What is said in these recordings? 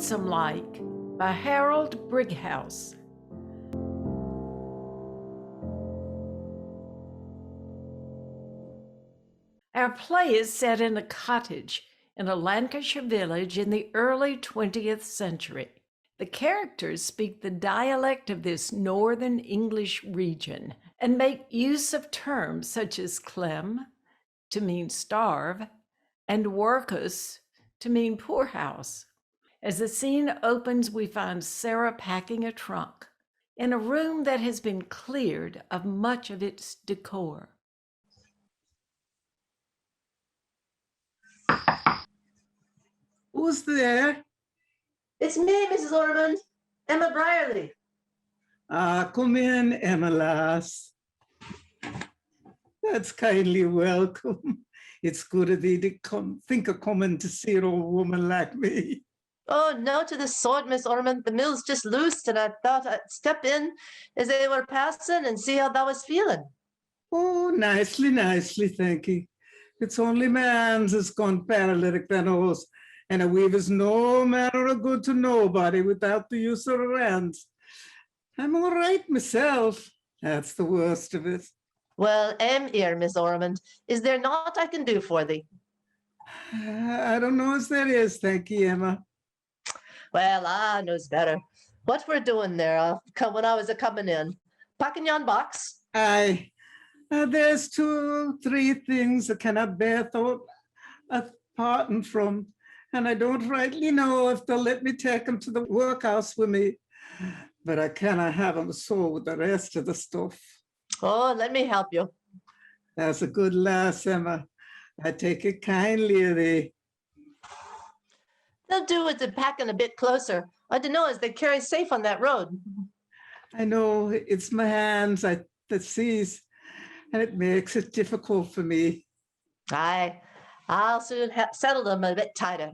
Lonesome-Like by Harold Brighouse. Our play is set in a cottage in a Lancashire village in the early 20th century. The characters speak the dialect of this northern English region and make use of terms such as clem, to mean starve, and workhouse, to mean poorhouse. As the scene opens, we find Sarah packing a trunk in a room that has been cleared of much of its decor. Who's there? It's me, Mrs. Ormond, Emma Brierly. Come in, Emma lass. That's kindly welcome. It's good of thee to think of coming to see an old woman like me. Oh, no to the sword, Miss Ormond. The mill's just loosed, and I thought I'd step in as they were passing and see how thou was feeling. Oh, nicely, thank you. It's only my hands has gone paralytic, that knows, and a weaver's no manner of good to nobody without the use of her hands. I'm all right myself. That's the worst of it. Well, here, Miss Ormond. Is there naught I can do for thee? I don't know as there is, thank you, Emma. Well, I knows better. What we're doing there when I was a-coming in? Packing yon box? Aye. There's 2, 3 things I cannot bear thought of parting from, and I don't rightly know if they'll let me take them to the workhouse with me, but I cannot have them so with the rest of the stuff. Oh, let me help you. That's a good lass, Emma. I take it kindly of thee. They'll do with the packing a bit closer. I don't know as they carry safe on that road. I know it's my hands that sees, and it makes it difficult for me. Aye, I'll soon settle them a bit tighter.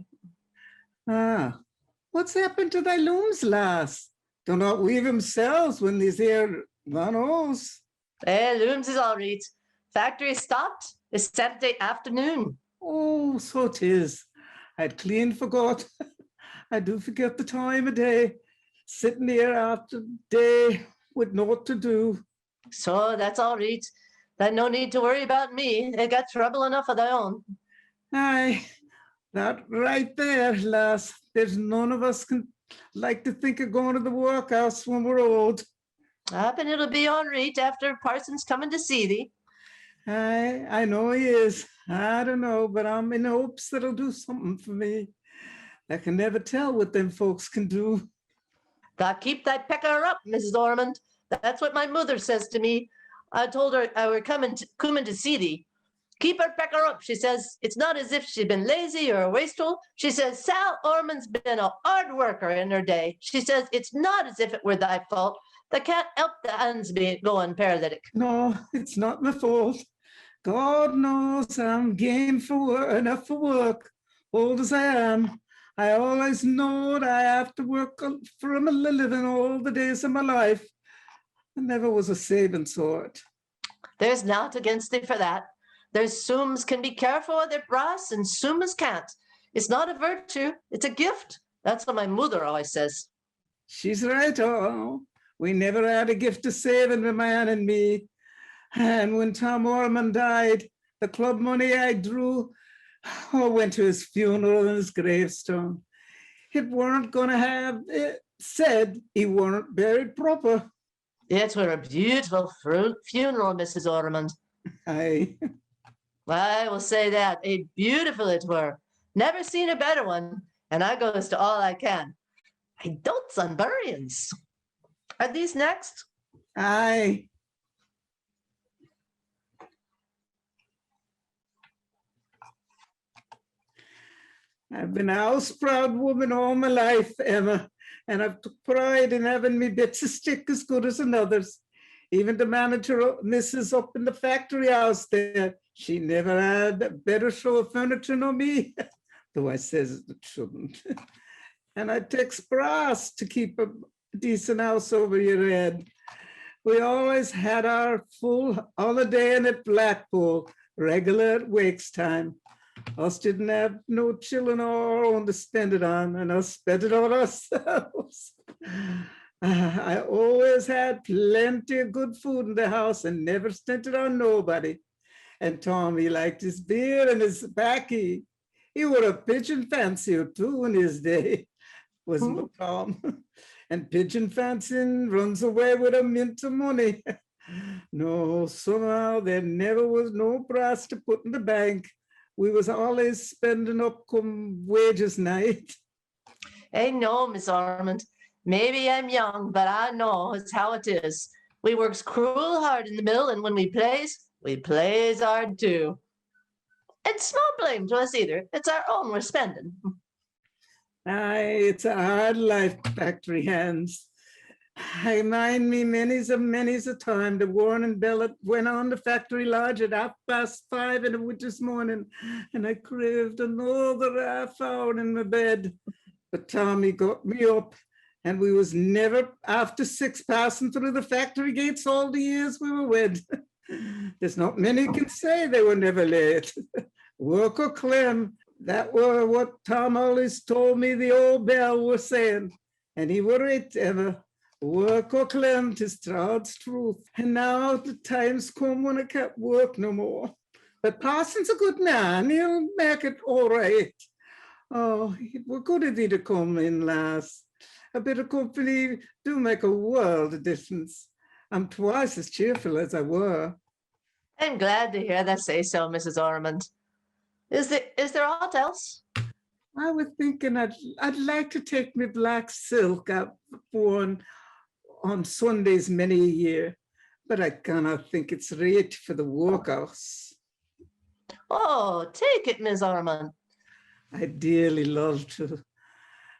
What's happened to thy looms, lass? Do not weave themselves when these here knows. Looms is all right. Factory stopped. It's Saturday afternoon. Oh, so 'tis. I'd clean forgot. I do forget the time of day, sitting here after day with naught to do. So that's all right. Then no need to worry about me. I got trouble enough of thy own. Aye, that right there, lass. There's none of us can like to think of going to the workhouse when we're old. Happen it'll be all right after Parson's coming to see thee. Aye, I know he is. I don't know, but I'm in hopes that he'll do something for me. I can never tell what them folks can do. Thou keep thy pecker up, Mrs. Ormond. That's what my mother says to me. I told her I were coming to see thee. Keep her pecker up, she says. It's not as if she'd been lazy or a wastrel. She says, Sal Ormond's been a hard worker in her day. She says, it's not as if it were thy fault. They can't help the hands be going paralytic. No, it's not my fault. God knows I'm game enough for work, old as I am. I always knowed I have to work for a living all the days of my life. I never was a saving sort. There's naught against thee for that. There's sooms can be careful of their brass and sooms can't. It's not a virtue, it's a gift. That's what my mother always says. She's right, oh. We never had a gift of saving, my man and me. And when Tom Ormond died, the club money I drew, went to his funeral and his gravestone. It weren't going to have it said he weren't buried proper. It were a beautiful funeral, Mrs. Ormond. Aye. I will say that. A beautiful it were. Never seen a better one. And I goes to all I can. I dotes on buryings. Are these next? Aye. I've been a house-proud woman all my life, Emma, and I've took pride in having me bits of stick as good as another's. Even the manager, Mrs. up in the factory house there, she never had a better show of furniture nor me, though I says it shouldn't. And I takes brass to keep a decent house over your head. We always had our full holiday in at Blackpool, regular at wakes time. Us didn't have no children or own to spend it on, and us spent it on ourselves. I always had plenty of good food in the house and never spent it on nobody. And Tommy liked his beer and his baccy. He were a pigeon fancier too in his day, wasn't it, Tom? And pigeon fancying runs away with a mint of money. No, somehow there never was no price to put in the bank. We was always spending up come wages night. I know, Miss Ormond. Maybe I'm young, but I know it's how it is. We works cruel hard in the mill, and when we plays hard too. It's small blame to us either. It's our own we're spending. Aye, it's a hard life, factory hands. I mind me many's a time the Warren bell went on the factory lodge at 5:30 in the winter's morning, and I craved another half hour in my bed. But Tommy got me up, and we was never after 6 passing through the factory gates all the years we were wed. There's not many can say they were never late. Work or clem, that were what Tom always told me the old bell was saying. And he were right, Emma. Work or clem, 'tis God's truth. And now the time's come when I can't work no more. But Parson's a good man, he'll make it all right. Oh, it were good of thee to come in, lass. A bit of company do make a world of difference. I'm twice as cheerful as I were. I'm glad to hear that say so, Mrs. Ormond. Is there aught else? I was thinking I'd like to take my black silk out worn on Sundays many a year, but I cannot think it's right for the workhouse. Oh, take it, Miss Ormond. I dearly love to.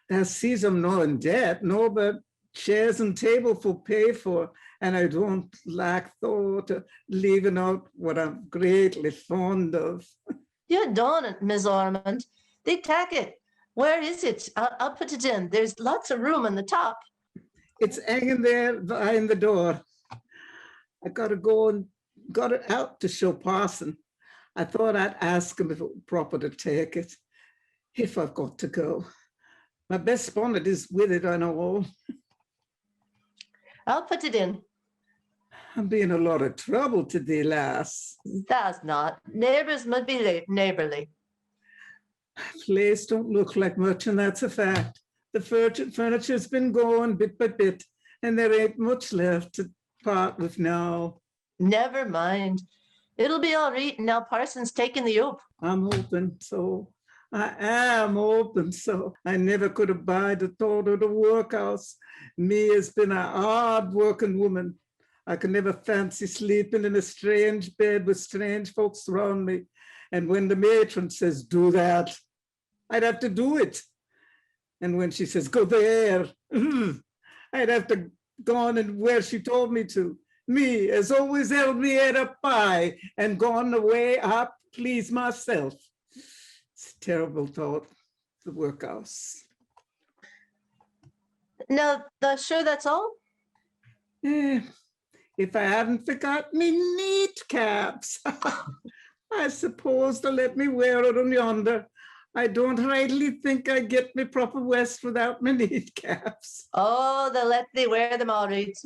Thou sees I'm not in debt, no, but chairs and table for pay for, and I don't like thought of leaving out what I'm greatly fond of. You don't, Miss Ormond. They tack it. Where is it? I'll put it in. There's lots of room on the top. It's hanging there behind the door. I gotta go and got it out to show Parson. I thought I'd ask him if it was proper to take it, if I've got to go. My best bonnet is with it, I know. I'll put it in. I'm being a lot of trouble to thee, lass. That's not. Neighbors must be neighborly. Place don't look like much, and that's a fact. The furniture's been going bit by bit, and there ain't much left to part with now. Never mind. It'll be all right now Parson's taking the oath. I'm hoping so. I am hoping so. I never could abide the thought of the workhouse. Me has been a hard-working woman. I could never fancy sleeping in a strange bed with strange folks around me. And when the matron says, do that, I'd have to do it. And when she says, go there, I'd have to go on and where she told me to. Me has always held me head up high and gone the way I please myself. It's a terrible thought, the workhouse. Now, sure that's all? If I hadn't forgot me neat caps, I suppose they'll let me wear it on yonder. I don't rightly think I get me proper west without my neat caps. Oh, they'll let thee wear them all right.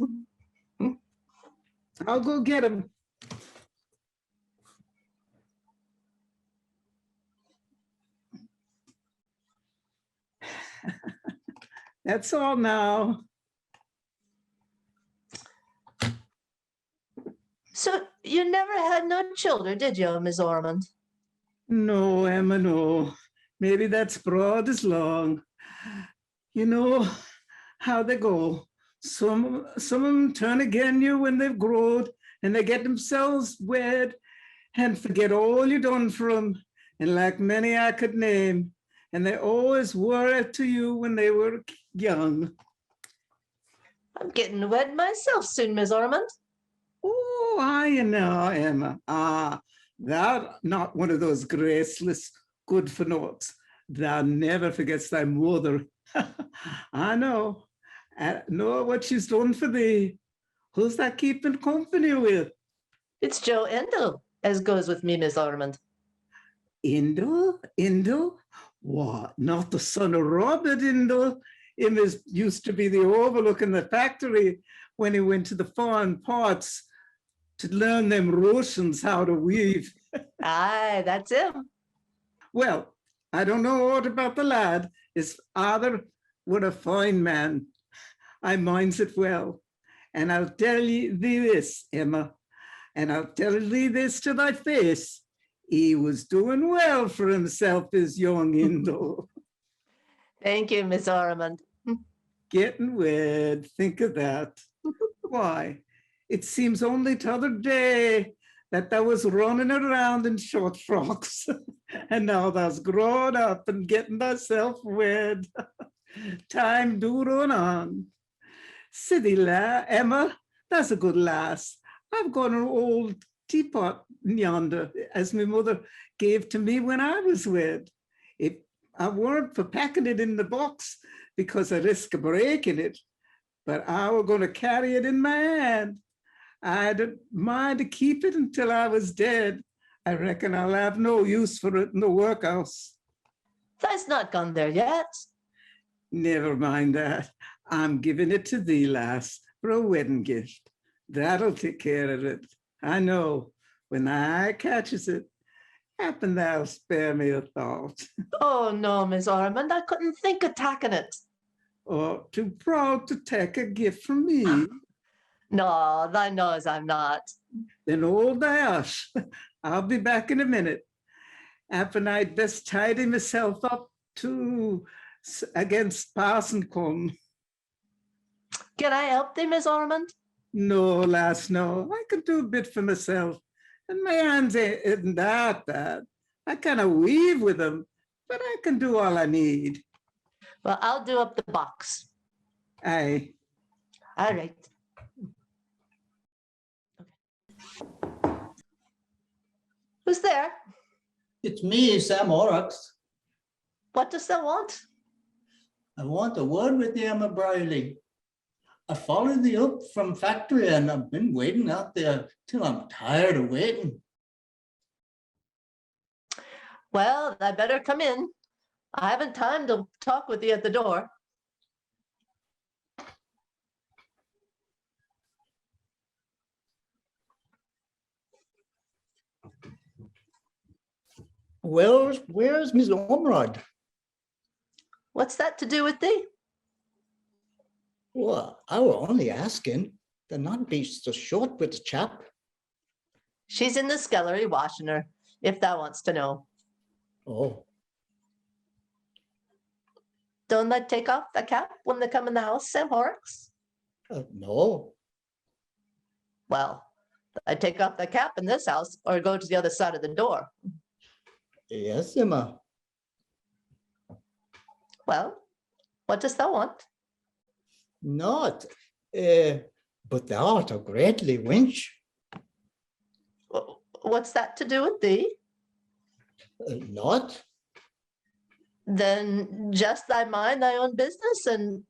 I'll go get them. That's all now. So you never had no children, did you, Miss Ormond? No, Emma, no. Maybe that's broad as long. You know how they go. Some of them turn again you when they've grown and they get themselves wed and forget all you done for them. And like many I could name, and they always were to you when they were young. I'm getting wed myself soon, Miss Ormond. Oh, I know, Emma. Thou not one of those graceless good for noughts. Thou never forgets thy mother. I know. I know what she's done for thee. Who's that keeping company with? It's Joe Endel, as goes with me, Miss Ormond. Indle? What, not the son of Robert Indle? Him is used to be the overlook in the factory when he went to the foreign parts to learn them Russians how to weave. Aye, that's him. Well, I don't know aught about the lad. His father were a fine man. I minds it well. And I'll tell thee this, Emma, and I'll tell thee this to thy face. He was doing well for himself, his young Indle. Thank you, Miss Ormond. Getting wed, think of that. Why, it seems only t'other day that thou was running around in short frocks, and now thou's grown up and getting thyself wed. Time do run on. Sithee, Emma, that's a good lass. I've got an old teapot yonder, as my mother gave to me when I was wed. If I weren't for packing it in the box because I risk of breaking it, but I were going to carry it in my hand. I'd mind to keep it until I was dead. I reckon I'll have no use for it in the workhouse. Thou's not gone there yet. Never mind that. I'm giving it to thee, lass, for a wedding gift. That'll take care of it. I know. When I catches it, happen thou spare me a thought. Oh, no, Miss Ormond, I couldn't think of taking it. Or too proud to take a gift from me. No, thou knows I'm not. Then hold thy hush. I'll be back in a minute. Happen I'd best tidy myself up too against Parson come. Can I help thee, Miss Ormond? No, lass, no. I can do a bit for myself. And my hands ain't that bad. I kind of weave with them, but I can do all I need. Well, I'll do up the box. Aye. All right. Okay. Who's there? It's me, Sam Horrocks. What does thou want? I want a word with you, Emma Briley. I followed thee up from factory and I've been waiting out there till I'm tired of waiting. Well, I better come in. I haven't time to talk with you at the door. Where's Miss Ormrod? What's that to do with thee? Well, I were only asking to not be so short with the chap. She's in the scullery washing her, if thou wants to know. Oh, Don't they take off the cap when they come in the house, Sam Horrocks? no. Well, I take off the cap in this house or go to the other side of the door. Yes, Emma. Well, what dost thou want? Not. But thou art a greatly wench. What's that to do with thee? Not. Then just thy mind thy own business and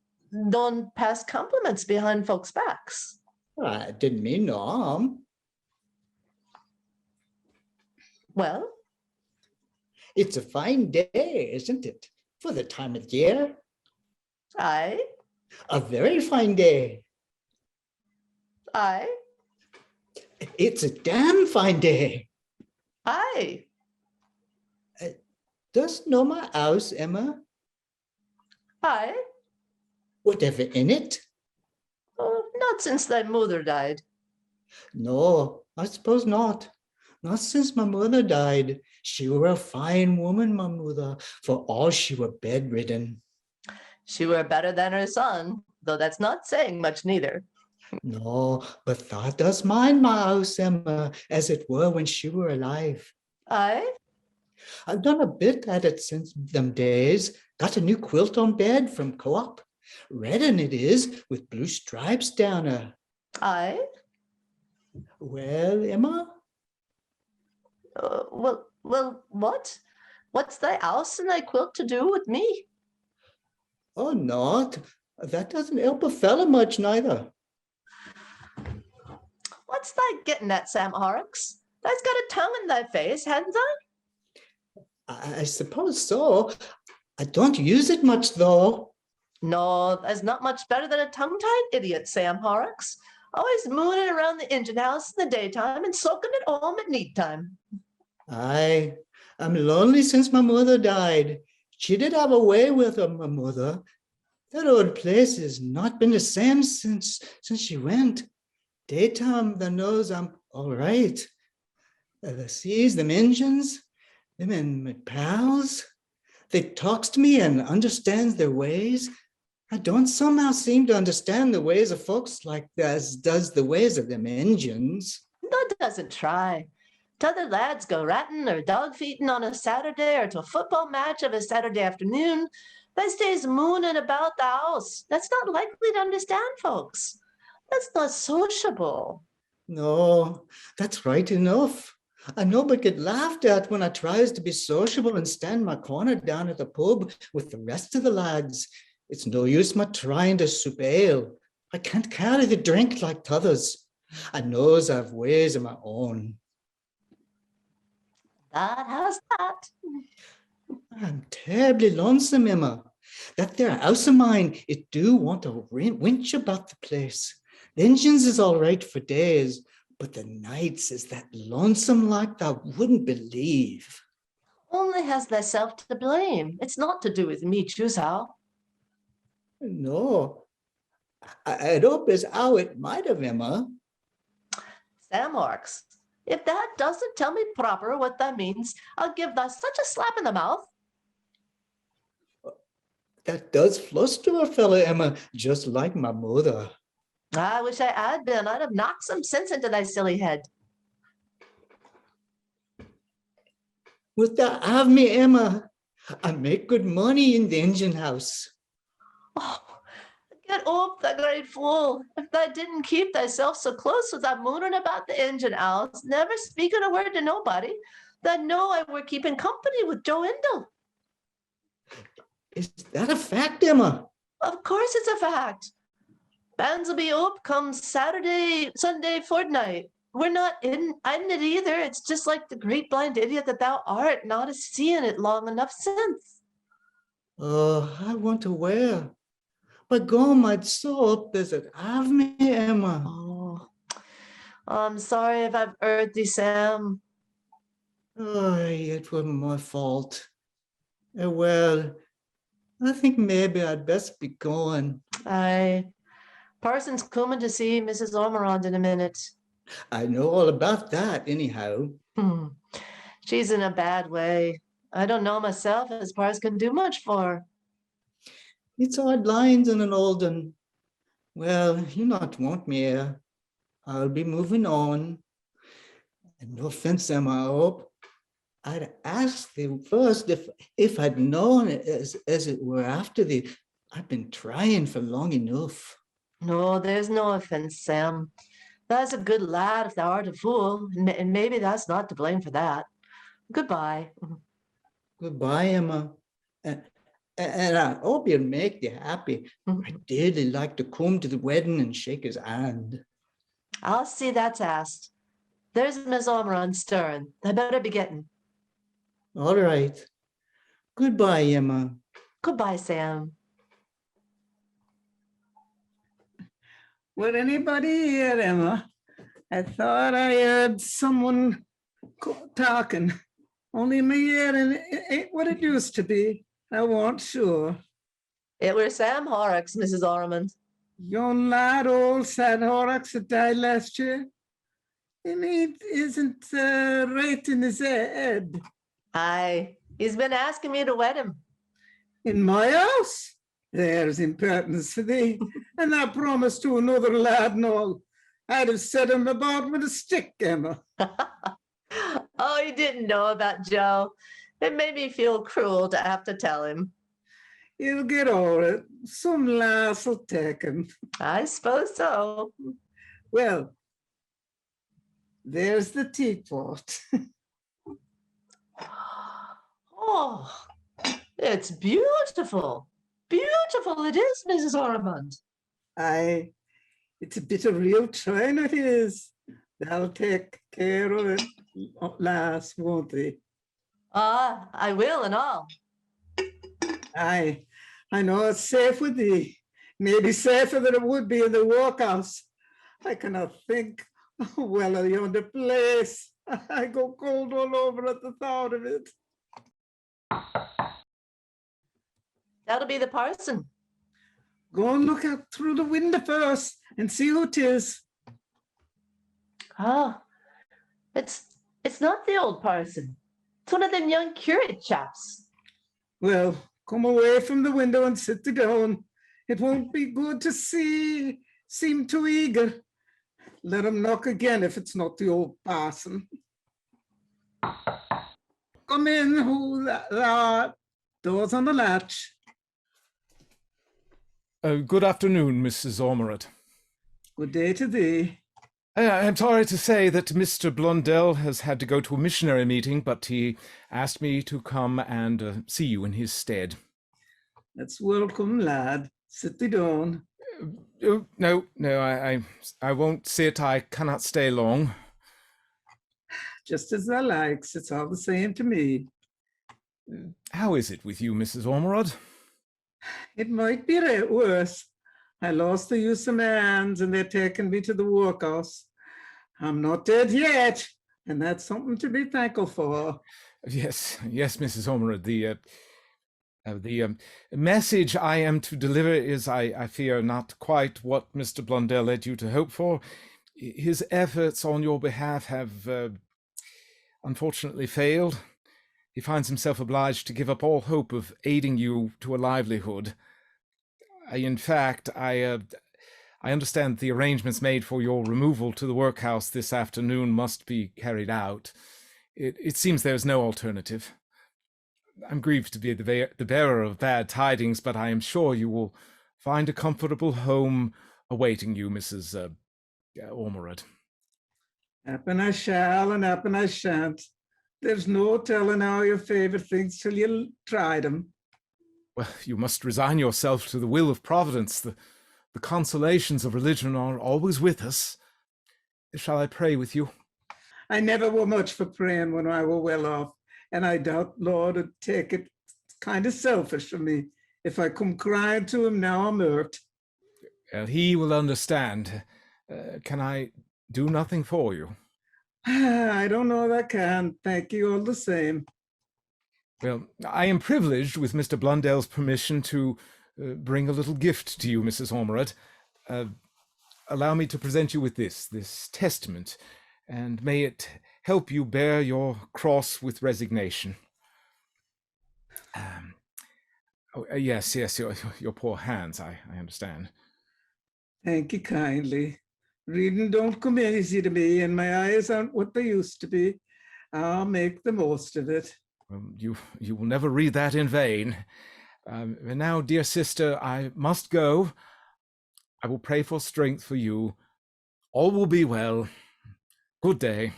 don't pass compliments behind folks' backs. I didn't mean no harm. Well, It's a fine day, isn't it? For the time of year. aye, A very fine day. aye, It's a damn fine day. aye, Dost know my house, Emma? aye. Whatever in it? Oh, not since thy mother died. No, I suppose not. Not since my mother died. She were a fine woman, my mother, for all she were bedridden. She were better than her son, though that's not saying much neither. No, but thou dost mind my house, Emma, as it were when she were alive. Aye, I've done a bit at it since them days. Got a new quilt on bed from Co-op. Red and it is, with blue stripes down her. aye. Well, Emma? Well, what? What's thy house and thy quilt to do with me? Oh, not. That doesn't help a fella much neither. What's thy getting at, Sam Horrocks? Thou's got a tongue in thy face, hadn't I? I suppose so. I don't use it much, though. No, that's not much better than a tongue-tied idiot, Sam Horrocks. Always mooning around the engine house in the daytime and soaking at home at night time. I'm lonely since my mother died. She did have a way with her, my mother. That old place has not been the same since she went. Daytime, they knows I'm all right. The seas, them engines, them and my pals, they talks to me and understands their ways. I don't somehow seem to understand the ways of folks like as does the ways of them engines. No, doesn't try. T'other lads go ratting or dog feeding on a Saturday or to a football match of a Saturday afternoon. They stays mooning about the house. That's not likely to understand folks. That's not sociable. No, that's right enough. I know but get laughed at when I tries to be sociable and stand my corner down at the pub with the rest of the lads. It's no use my trying to soup ale. I can't carry the drink like t'others. I knows I've ways of my own. That has that. I'm terribly lonesome, Emma. That there house of mine, it do want to winch about the place. The engines is all right for days, but the nights is that lonesome like thou wouldn't believe. Only has thyself to blame. It's not to do with me, choose how. No, I'd hope as how it might have, Emma. Sam Horrocks, if thou doesn't tell me proper what that means, I'll give thou such a slap in the mouth. That does fluster a fellow, Emma, just like my mother. I wish I had been. I'd have knocked some sense into thy silly head. Wilt thou have me, Emma? I make good money in the engine house. Oh, get up, thou great fool. If thou didn't keep thyself so close without mooning about the engine house, never speaking a word to nobody, thou know I were keeping company with Joe Indle. Is that a fact, Emma? Of course it's a fact. Bands will be up come Saturday, Sunday fortnight. We're not in it either. It's just like the great blind idiot that thou art, not a seeing it long enough since. Oh, I want to wear. But God, I'd so up does it have me, Emma. Oh, I'm sorry if I've hurt thee, Sam. Oh, it wasn't my fault. Well, I think maybe I'd best be going. Aye. Parson's coming to see Mrs. Ormerod in a minute. I know all about that anyhow. She's in a bad way. I don't know myself as Pars can do much for her. It's hard lines in an old one. Well, you not want me here. I'll be moving on. And no offense, Emma, I hope. I'd ask thee first if I'd known as it were after thee. I've been trying for long enough. No, there's no offense, Sam. Thou's a good lad if thou art a fool, and maybe that's not to blame for that. Goodbye. Goodbye, Emma. And I hope you'll make thee happy. I'd dearly like to come to the wedding and shake his hand. I'll see that's asked. There's Miss Ormerod stirring. I better be getting. All right. Goodbye, Emma. Goodbye, Sam. Would anybody here, Emma? I thought I heard someone talking. Only me hearing it ain't what it used to be. I wasn't sure. It were Sam Horrocks, Mrs. Ormond. Young lad, old sad Horrocks that died last year. And he isn't right in his head. Aye, he's been asking me to wed him. In my house? There's impertinence for thee. And that promise to another lad and all. I'd have set him about with a stick, Emma. Oh, you didn't know about Joe. It made me feel cruel to have to tell him. He'll get over it. Some lass will take him. I suppose so. Well, there's the teapot. Oh, it's beautiful. Beautiful it is, Mrs. Ormond. Aye, it's a bit of real china, it is. They'll take care of it, lass, won't they? Ah, I will and all. Aye, I know it's safe with thee. Maybe safer than it would be in the workhouse. I cannot think well of yonder place. I go cold all over at the thought of it. That'll be the parson. Go and look out through the window first and see who 'tis. Ah, it's not the old parson. It's one of them young curate chaps. Well, come away from the window and sit down. It won't be good to seem too eager. Let him knock again if it's not the old parson. Come in, who thou art. Doors on the latch. Good afternoon, Mrs. Ormerod. Good day to thee. I'm sorry to say that Mr. Blundell has had to go to a missionary meeting, but he asked me to come and see you in his stead. That's welcome, lad. Sit thee down. No, I won't sit. I cannot stay long. Just as thou likes. It's all the same to me. How is it with you, Mrs. Ormerod? It might be worse. I lost the use of my hands and they're taking me to the workhouse. I'm not dead yet, and that's something to be thankful for. Yes, Mrs. Ormerod. The message I am to deliver is, I fear, not quite what Mr. Blundell led you to hope for. His efforts on your behalf have unfortunately failed. He finds himself obliged to give up all hope of aiding you to a livelihood. In fact, I understand the arrangements made for your removal to the workhouse this afternoon must be carried out. It seems there is no alternative. I'm grieved to be the bearer of bad tidings, but I am sure you will find a comfortable home awaiting you, Mrs. Ormerod. Happen I shall and happen I shan't. There's no telling how you favor things till you try them. Well, you must resign yourself to the will of Providence. The consolations of religion are always with us. Shall I pray with you? I never were much for praying when I were well off, and I doubt Lord would take it kind of selfish of me if I come crying to him now I'm hurt. He will understand. Can I do nothing for you? I don't know that I can. Thank you all the same. Well, I am privileged, with Mr. Blundell's permission, to bring a little gift to you, Mrs. Ormerod. Allow me to present you with this testament, and may it help you bear your cross with resignation. Yes, your poor hands, I understand. Thank you kindly. Reading don't come easy to me, and my eyes aren't what they used to be. I'll make the most of it. You will never read that in vain. And now, dear sister, I must go. I will pray for strength for you. All will be well. Good day.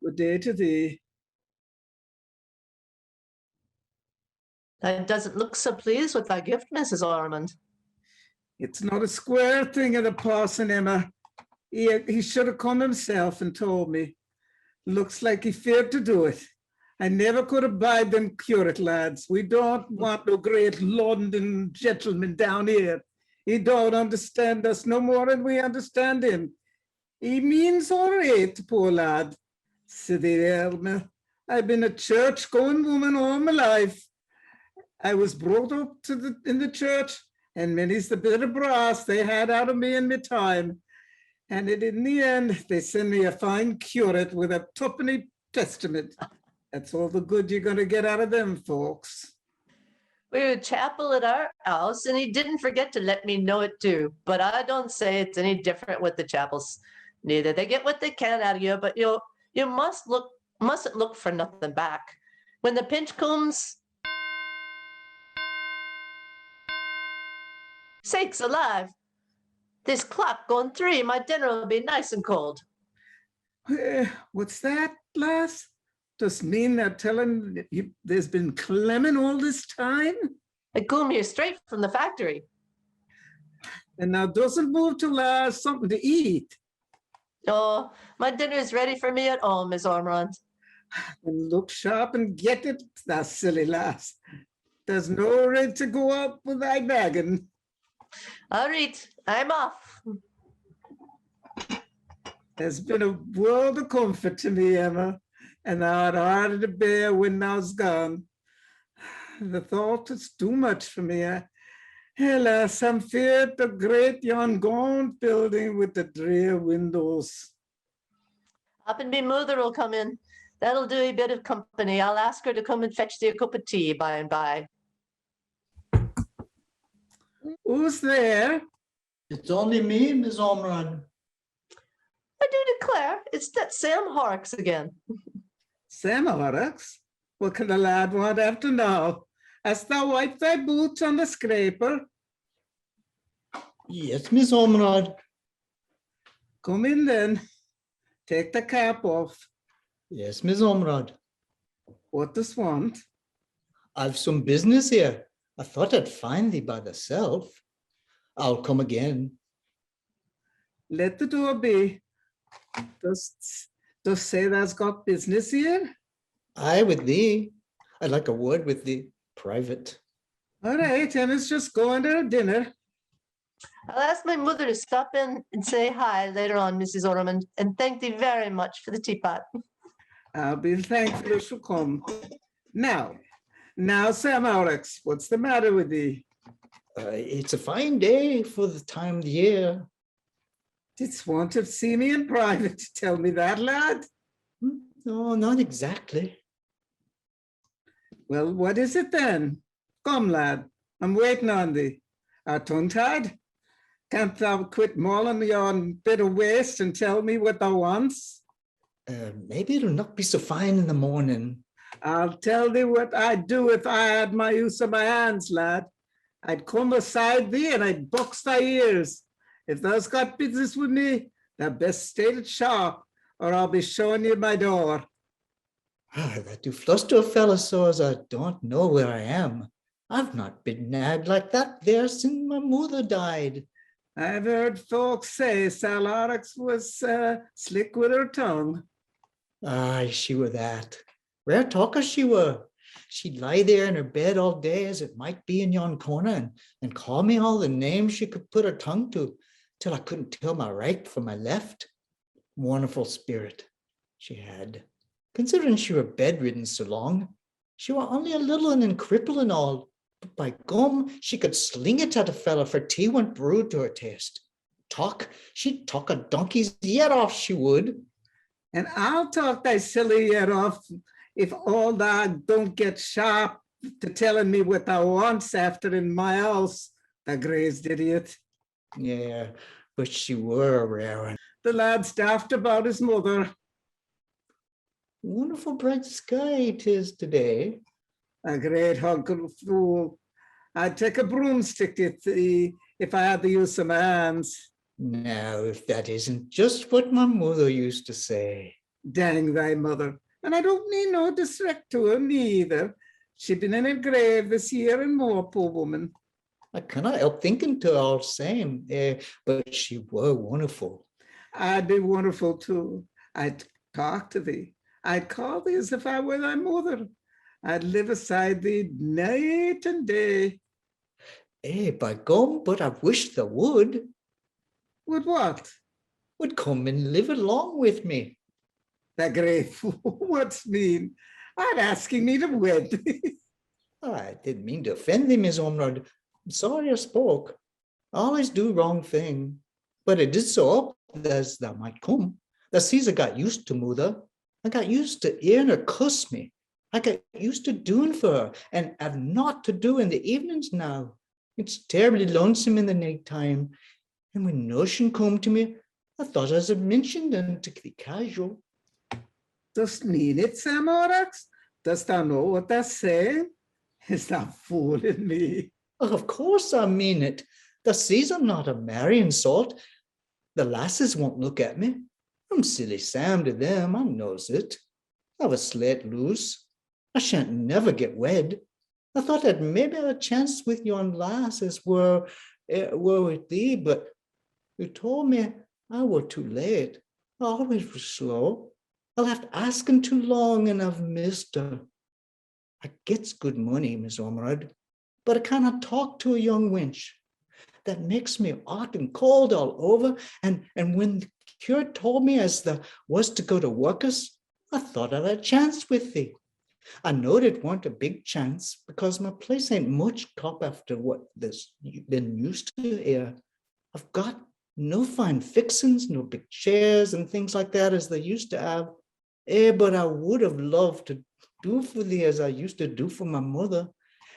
Good day to thee. That doesn't look so pleased with that gift, Mrs. Ormond. It's not a square thing of the parson, Emma. He should have come himself and told me. Looks like he feared to do it. I never could abide them curate lads. We don't want no great London gentleman down here. He don't understand us no more than we understand him. He means all right, poor lad. Silly Elmer. I've been a church-going woman all my life. I was brought up in the church, and many's the bit of brass they had out of me in my time. And in the end, they send me a fine curate with a twopenny testament. That's all the good you're going to get out of them folks. We had chapel at our house, and he didn't forget to let me know it too. But I don't say it's any different with the chapels. Neither. They get what they can out of you, but you mustn't look for nothing back. When the pinch comes, sakes alive! This clock going 3, my dinner will be nice and cold. What's that, lass? Does mean they're telling you there's been Clement all this time? I come here straight from the factory. And now doesn't move till something to eat. Oh, my dinner is ready for me at home, Miss Ormond. And look sharp and get it, thou silly lass. There's no right to go up with thy bagging. All right, I'm off. Has been a world of comfort to me, Emma, and thou art harder to bear when thou's gone. The thought is too much for me. Alas, I'm feared the great yon gaunt building with the drear windows. Up and me mother will come in. That'll do a bit of company. I'll ask her to come and fetch thee a cup of tea by and by. Who's there? It's only me, Miss Ormerod. I do declare, it's that Sam Horrocks again. Sam Horrocks? What can the lad want after now? Hast thou wiped thy boots on the scraper? Yes, Miss Ormerod. Come in then. Take the cap off. Yes, Miss Ormerod. What dost want? I've some business here. I thought I'd find thee by thyself. I'll come again. Let the door be. Dost say thou's got business here? Aye, with thee. I'd like a word with thee, private. All right, Emma's just going to her dinner. I'll ask my mother to stop in and say hi later on, Mrs. Ormond, and thank thee very much for the teapot. I'll be thankful if she'll come. Now, Sam Horrocks, what's the matter with thee? It's a fine day for the time of the year. Didst want to see me in private to tell me that, lad? No, not exactly. Well, what is it then? Come, lad, I'm waiting on thee. Art tongue-tied? Can't thou quit mauling yon bit of waste and tell me what thou wants? Maybe it'll not be so fine in the morning. I'll tell thee what I'd do if I had my use of my hands, lad. I'd come beside thee and I'd box thy ears. If thou's got business with me, thou best state it sharp, or I'll be showing you my door. That do fluster a fellow so as I don't know where I am. I've not been nagged like that there since my mother died. I've heard folks say Sal Horrocks was slick with her tongue. Aye, she were that. Rare talker she were. She'd lie there in her bed all day as it might be in yon corner and call me all the names she could put her tongue to, till I couldn't tell my right from my left. Wonderful spirit she had. Considering she were bedridden so long, she were only a little and crippled and all, but by gum, she could sling it at a fellow for tea went brewed to her taste. She'd talk a donkey's yet off, she would. And I'll talk thy silly head off if all thou don't get sharp to telling me what thou wants after in my house, the grazed idiot. Yeah, but she were a rare one. The lad's daft about his mother. Wonderful bright sky 'tis today. A great hunk of fool. I'd take a broomstick if I had the use of my hands. Now, if that isn't just what my mother used to say. Dang thy mother. And I don't mean no disrespect to her neither. She'd been in her grave this year and more, poor woman. I cannot help thinking to her all same, but she were wonderful. I'd be wonderful too. I'd talk to thee. I'd call thee as if I were thy mother. I'd live aside thee night and day. By gum, but I wish they would. Would what? Would come and live along with me. That great fool. What's mean? I'd asking me to wed thee. I didn't mean to offend thee, Miss Ormerod. I'm sorry I spoke. I always do wrong thing. But it did so up as thou might come. The Caesar got used to mother. I got used to hearing her cuss me. I got used to doing for her and have naught to do in the evenings now. It's terribly lonesome in the night time. And when notion come to me, I thought as I mentioned and to be casual. Dost mean it, Sam Horrocks? Dost thou know what thou saying? Is thou fooling me? Of course I mean it. The Caesar not a marrying sort. The lasses won't look at me. I'm silly Sam to them, I knows it. I've a slate loose. I shan't never get wed. I thought I'd maybe have a chance with yon lass as were with thee, but you told me I were too late. I always was slow. I'll have to ask him too long, and I've missed her. I gets good money, Miss Ormerod, but I cannot talk to a young wench. That makes me hot and cold all over. And when the curate told me as the was to go to workhouse, I thought I had a chance with thee. I knowed it weren't a big chance because my place ain't much top after what this you've been used to here. I've got no fine fixings, no big chairs and things like that as they used to have. But I would have loved to do for thee as I used to do for my mother.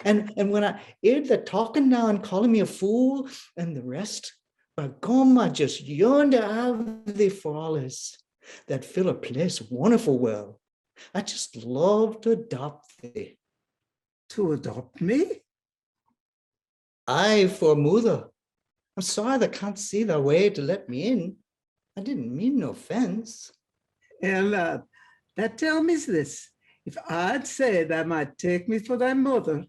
And when I heard the talking now and calling me a fool and the rest, by gum, I just yearned to have thee for all this. That fill a place wonderful well. I just love to adopt thee. To adopt me? Aye, for mother. I'm sorry they can't see their way to let me in. I didn't mean no offense. Lad, that tell me's this. If I'd said I might take me for thy mother,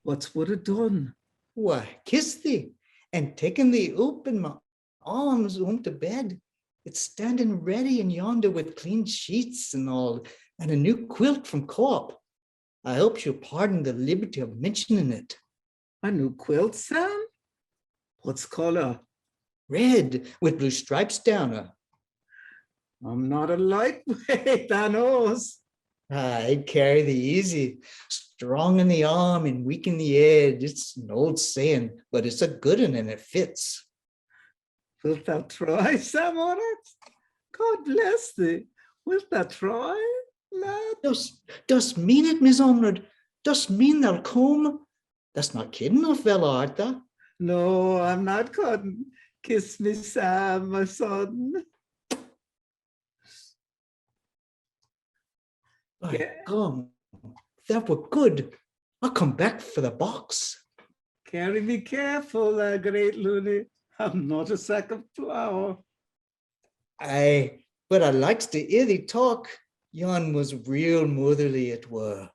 what would have done? Why, kiss thee and taking thee up in my arms home to bed. It's standing ready in yonder with clean sheets and all, and a new quilt from Co-op. I hope you'll pardon the liberty of mentioning it. A new quilt, Sam? What's color? Red with blue stripes down her. I'm not a lightweight, I knows. I'd carry thee easy, strong in the arm and weak in the head. It's an old saying, but it's a good one and it fits. Wilt thou try, Sam, on it? God bless thee. Wilt thou try, lad? Dost mean it, Miss Ormerod? Dost mean they'll come? That's not kidding, no fellow, art thou? No, I'm not cutting. Kiss me, Sam, my son. By Yeah. gum, that were good. I'll come back for the box. Carry me careful, great loony. I'm not a sack of flour. Aye, but I likes to hear thee talk. Yon was real motherly it were.